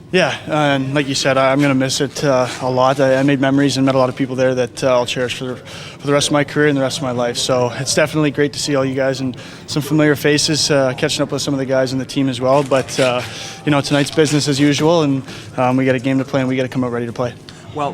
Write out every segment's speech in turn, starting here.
Yeah, and like you said, I'm going to miss it a lot. I made memories and met a lot of people there that I'll cherish for the rest of my career and the rest of my life. So it's definitely great to see all you guys and some familiar faces, catching up with some of the guys in the team as well. But, tonight's business as usual, and we got a game to play, and we got to come out ready to play. Well,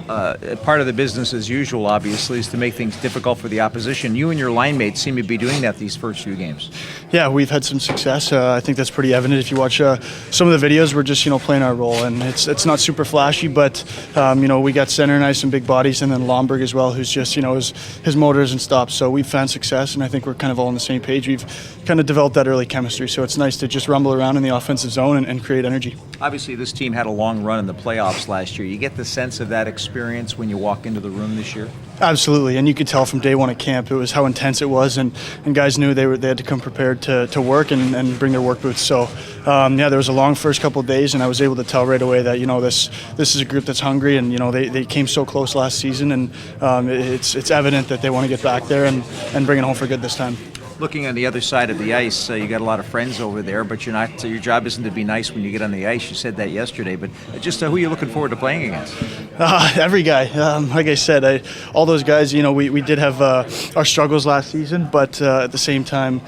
part of the business as usual, obviously, is to make things difficult for the opposition. You and your line mates seem to be doing that these first few games. Yeah, we've had some success. I think that's pretty evident. If you watch some of the videos, we're just playing our role, and it's not super flashy, but we got center and ice and big bodies, and then Lomberg as well, who's just his motors and stops. So we've found success, and I think we're kind of all on the same page. We've kind of developed that early chemistry, so it's nice to just rumble around in the offensive zone and create energy. Obviously, this team had a long run in the playoffs last year. You get the sense of that experience when you walk into the room this year? Absolutely, and you could tell from day one at camp it was how intense it was, and guys knew they had to come prepared to work and bring their work boots. So, there was a long first couple of days, and I was able to tell right away that this is a group that's hungry, and they came so close last season, and it's evident that they want to get back there and bring it home for good this time. Looking on the other side of the ice, you got a lot of friends over there, but you're not. Your job isn't to be nice when you get on the ice. You said that yesterday, but just who are you looking forward to playing against? Every guy. Like I said, all those guys. We did have our struggles last season, but at the same time,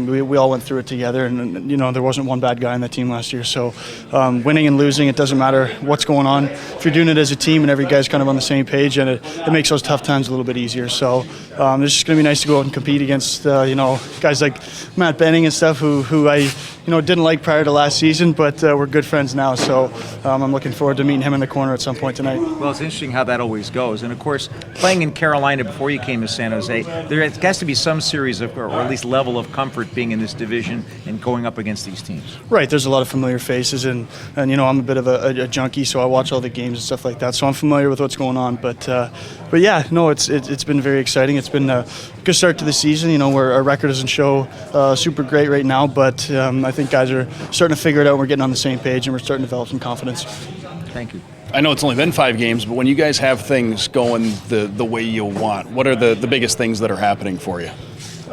we all went through it together, and there wasn't one bad guy on the team last year. So, winning and losing, it doesn't matter what's going on. If you're doing it as a team and every guy's kind of on the same page, and it makes those tough times a little bit easier. So, it's just going to be nice to go out and compete against guys like Matt Benning and stuff who I didn't like prior to last season, but we're good friends now. So I'm looking forward to meeting him in the corner at some point tonight. Well, it's interesting how that always goes. And of course, playing in Carolina before you came to San Jose, there has to be some series of, or at least level of comfort being in this division and going up against these teams. Right, there's a lot of familiar faces, and I'm a bit of a junkie, so I watch all the games and stuff like that. So I'm familiar with what's going on. But yeah, no, it's been very exciting. It's been a good start to the season. Where our record doesn't show super great right now, but I think guys are starting to figure it out. We're getting on the same page, and we're starting to develop some confidence. Thank you. I know it's only been 5 games, but when you guys have things going the way you want, what are the biggest things that are happening for you?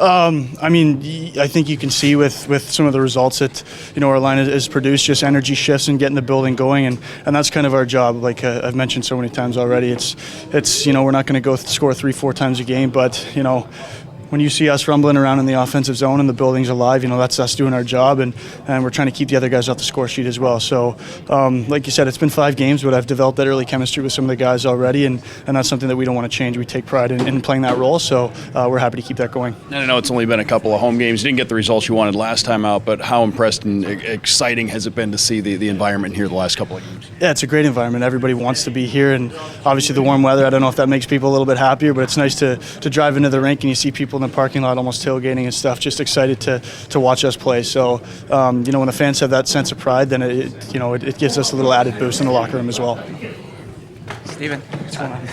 I think you can see with some of the results that our line has produced, just energy shifts and getting the building going, and that's kind of our job. Like I've mentioned so many times already, it's we're not going to go score 3-4 times a game, but when you see us rumbling around in the offensive zone and the building's alive, that's us doing our job, and we're trying to keep the other guys off the score sheet as well. So, like you said, it's been 5 games, but I've developed that early chemistry with some of the guys already, and that's something that we don't want to change. We take pride in playing that role, so we're happy to keep that going. And I know it's only been a couple of home games. You didn't get the results you wanted last time out, but how impressed and exciting has it been to see the environment here the last couple of games? Yeah, it's a great environment. Everybody wants to be here, and obviously the warm weather, I don't know if that makes people a little bit happier, but it's nice to drive into the rink and you see people in the parking lot almost tailgating and stuff, just excited to watch us play. So, when the fans have that sense of pride, then it gives us a little added boost in the locker room as well. Steven, what's going on?